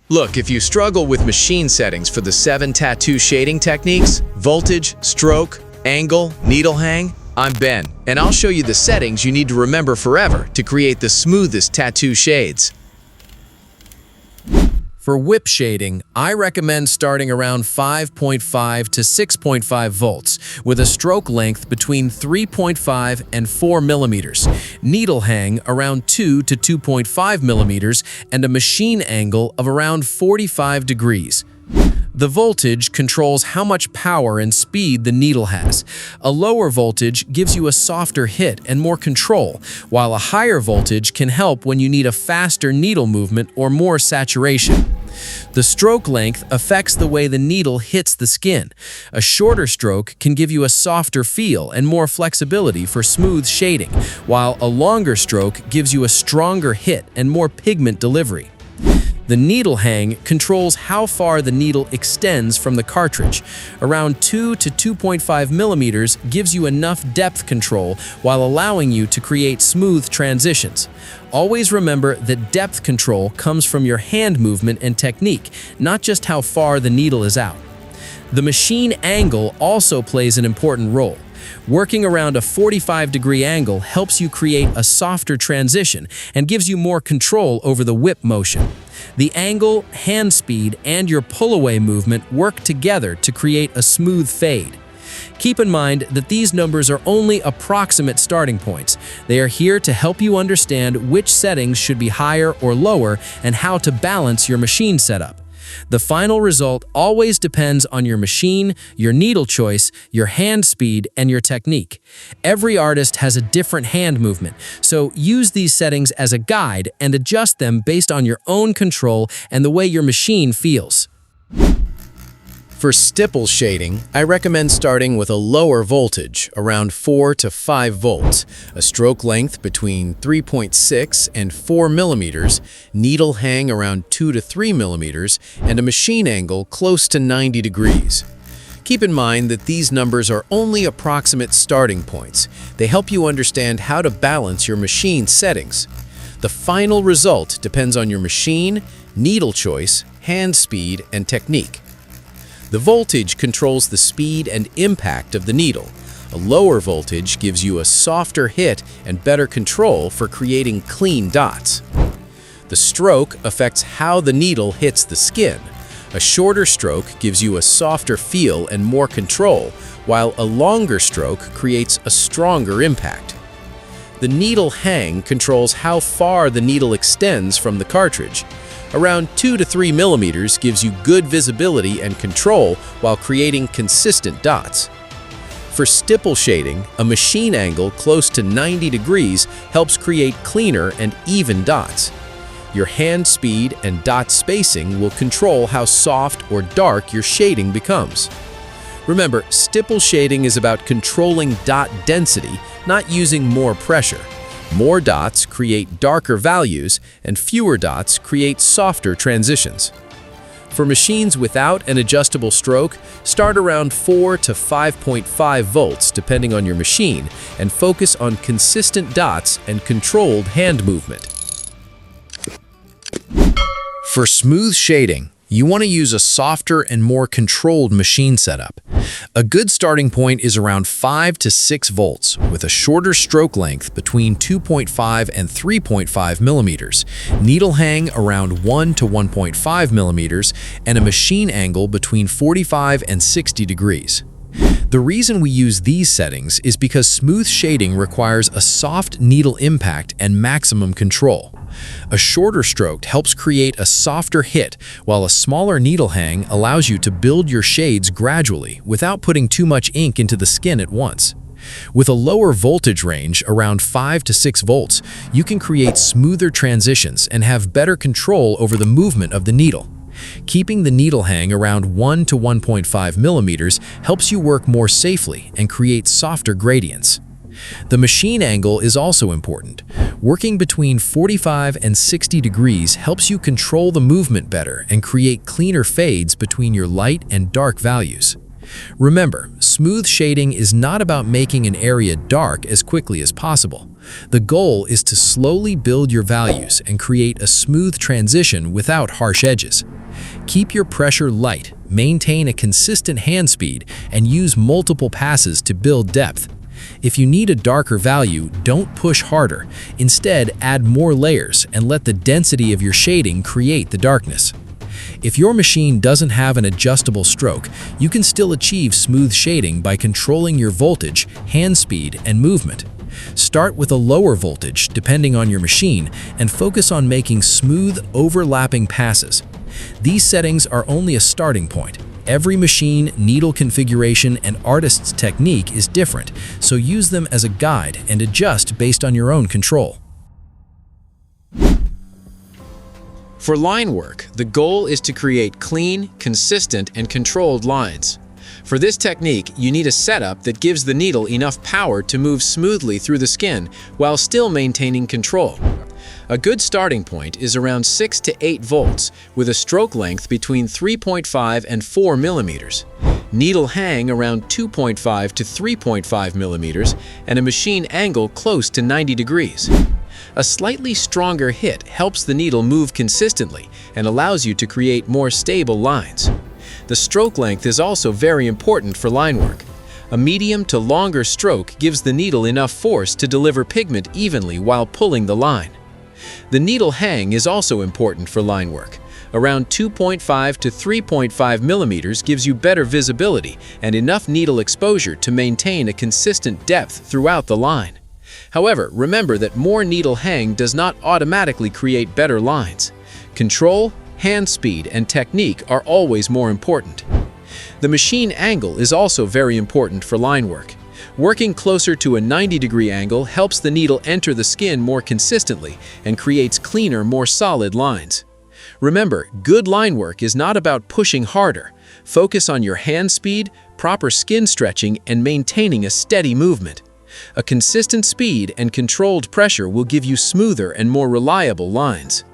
Look, if you struggle with machine settings for the 7 tattoo shading techniques, voltage, stroke, angle, needle hang, I'm Ben, and I'll show you the settings you need to remember forever to create the smoothest tattoo shades. For whip shading, I recommend starting around 5.5 to 6.5 volts with a stroke length between 3.5 and 4 millimeters, needle hang around 2 to 2.5 millimeters, and a machine angle of around 45 degrees. The voltage controls how much power and speed the needle has. A lower voltage gives you a softer hit and more control, while a higher voltage can help when you need a faster needle movement or more saturation. The stroke length affects the way the needle hits the skin. A shorter stroke can give you a softer feel and more flexibility for smooth shading, while a longer stroke gives you a stronger hit and more pigment delivery. The needle hang controls how far the needle extends from the cartridge. Around 2 to 2.5 millimeters gives you enough depth control while allowing you to create smooth transitions. Always remember that depth control comes from your hand movement and technique, not just how far the needle is out. The machine angle also plays an important role. Working around a 45-degree angle helps you create a softer transition and gives you more control over the whip motion. The angle, hand speed, and your pull-away movement work together to create a smooth fade. Keep in mind that these numbers are only approximate starting points. They are here to help you understand which settings should be higher or lower and how to balance your machine setup. The final result always depends on your machine, your needle choice, your hand speed, and your technique. Every artist has a different hand movement, so use these settings as a guide and adjust them based on your own control and the way your machine feels. For stipple shading, I recommend starting with a lower voltage, around 4 to 5 volts, a stroke length between 3.6 and 4 millimeters, needle hang around 2 to 3 millimeters, and a machine angle close to 90 degrees. Keep in mind that these numbers are only approximate starting points. They help you understand how to balance your machine settings. The final result depends on your machine, needle choice, hand speed, and technique. The voltage controls the speed and impact of the needle. A lower voltage gives you a softer hit and better control for creating clean dots. The stroke affects how the needle hits the skin. A shorter stroke gives you a softer feel and more control, while a longer stroke creates a stronger impact. The needle hang controls how far the needle extends from the cartridge. Around 2 to 3 millimeters gives you good visibility and control while creating consistent dots. For stipple shading, a machine angle close to 90 degrees helps create cleaner and even dots. Your hand speed and dot spacing will control how soft or dark your shading becomes. Remember, stipple shading is about controlling dot density, not using more pressure. More dots create darker values, and fewer dots create softer transitions. For machines without an adjustable stroke, start around 4 to 5.5 volts depending on your machine, and focus on consistent dots and controlled hand movement. For smooth shading, you want to use a softer and more controlled machine setup. A good starting point is around 5 to 6 volts with a shorter stroke length between 2.5 and 3.5 millimeters, needle hang around 1 to 1.5 millimeters, and a machine angle between 45 and 60 degrees. The reason we use these settings is because smooth shading requires a soft needle impact and maximum control. A shorter stroke helps create a softer hit, while a smaller needle hang allows you to build your shades gradually without putting too much ink into the skin at once. With a lower voltage range, around 5 to 6 volts, you can create smoother transitions and have better control over the movement of the needle. Keeping the needle hang around 1 to 1.5 millimeters helps you work more safely and create softer gradients. The machine angle is also important. Working between 45 and 60 degrees helps you control the movement better and create cleaner fades between your light and dark values. Remember, smooth shading is not about making an area dark as quickly as possible. The goal is to slowly build your values and create a smooth transition without harsh edges. Keep your pressure light, maintain a consistent hand speed, and use multiple passes to build depth. If you need a darker value, don't push harder. Instead, add more layers and let the density of your shading create the darkness. If your machine doesn't have an adjustable stroke, you can still achieve smooth shading by controlling your voltage, hand speed, and movement. Start with a lower voltage, depending on your machine, and focus on making smooth, overlapping passes. These settings are only a starting point. Every machine, needle configuration, and artist's technique is different, so use them as a guide and adjust based on your own control. For line work, the goal is to create clean, consistent, and controlled lines. For this technique, you need a setup that gives the needle enough power to move smoothly through the skin while still maintaining control. A good starting point is around 6 to 8 volts with a stroke length between 3.5 and 4 millimeters, needle hang around 2.5 to 3.5 millimeters, and a machine angle close to 90 degrees. A slightly stronger hit helps the needle move consistently and allows you to create more stable lines. The stroke length is also very important for line work. A medium to longer stroke gives the needle enough force to deliver pigment evenly while pulling the line. The needle hang is also important for line work. Around 2.5 to 3.5 millimeters gives you better visibility and enough needle exposure to maintain a consistent depth throughout the line. However, remember that more needle hang does not automatically create better lines. Control, hand speed, and technique are always more important. The machine angle is also very important for line work. Working closer to a 90-degree angle helps the needle enter the skin more consistently and creates cleaner, more solid lines. Remember, good line work is not about pushing harder. Focus on your hand speed, proper skin stretching, and maintaining a steady movement. A consistent speed and controlled pressure will give you smoother and more reliable lines.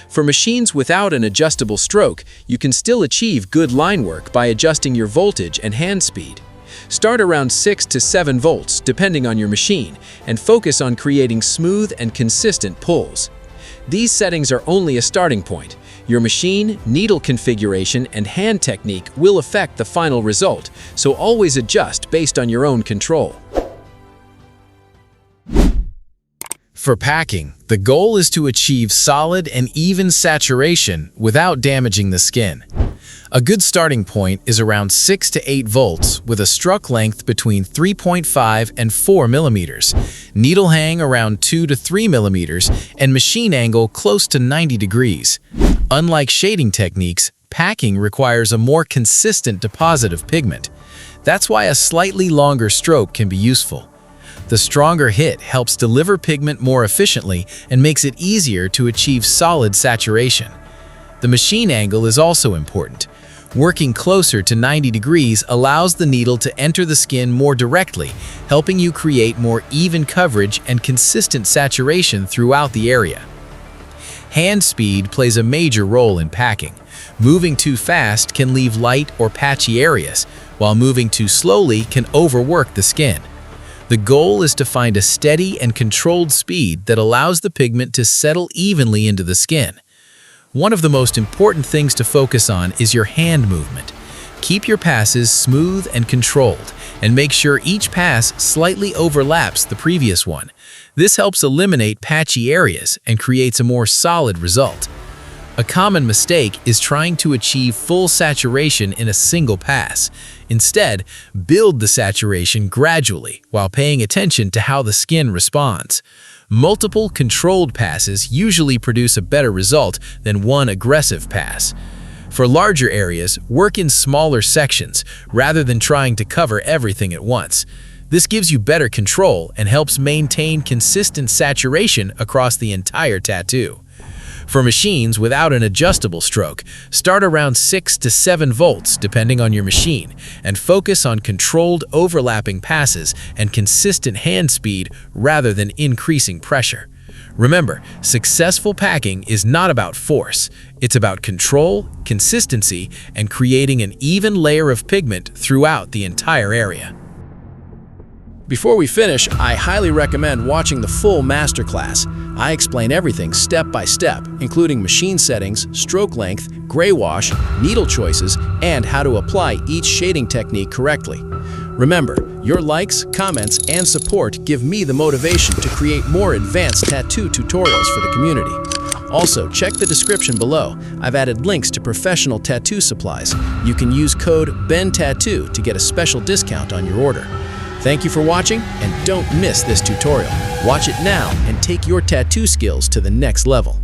For machines without an adjustable stroke, you can still achieve good line work by adjusting your voltage and hand speed. Start around 6 to 7 volts depending on your machine and focus on creating smooth and consistent pulls. These settings are only a starting point. Your machine, needle configuration, and hand technique will affect the final result, so always adjust based on your own control. For packing, the goal is to achieve solid and even saturation without damaging the skin. A good starting point is around 6 to 8 volts with a stroke length between 3.5 and 4 millimeters, needle hang around 2 to 3 millimeters, and machine angle close to 90 degrees. Unlike shading techniques, packing requires a more consistent deposit of pigment. That's why a slightly longer stroke can be useful. The stronger hit helps deliver pigment more efficiently and makes it easier to achieve solid saturation. The machine angle is also important. Working closer to 90 degrees allows the needle to enter the skin more directly, helping you create more even coverage and consistent saturation throughout the area. Hand speed plays a major role in packing. Moving too fast can leave light or patchy areas, while moving too slowly can overwork the skin. The goal is to find a steady and controlled speed that allows the pigment to settle evenly into the skin. One of the most important things to focus on is your hand movement. Keep your passes smooth and controlled, and make sure each pass slightly overlaps the previous one. This helps eliminate patchy areas and creates a more solid result. A common mistake is trying to achieve full saturation in a single pass. Instead, build the saturation gradually while paying attention to how the skin responds. Multiple controlled passes usually produce a better result than one aggressive pass. For larger areas, work in smaller sections rather than trying to cover everything at once. This gives you better control and helps maintain consistent saturation across the entire tattoo. For machines without an adjustable stroke, start around 6 to 7 volts depending on your machine, and focus on controlled overlapping passes and consistent hand speed rather than increasing pressure. Remember, successful packing is not about force. It's about control, consistency, and creating an even layer of pigment throughout the entire area. Before we finish, I highly recommend watching the full masterclass. I explain everything step by step, including machine settings, stroke length, gray wash, needle choices, and how to apply each shading technique correctly. Remember, your likes, comments, and support give me the motivation to create more advanced tattoo tutorials for the community. Also, check the description below. I've added links to professional tattoo supplies. You can use code BENTATTOO to get a special discount on your order. Thank you for watching, and don't miss this tutorial. Watch it now and take your tattoo skills to the next level.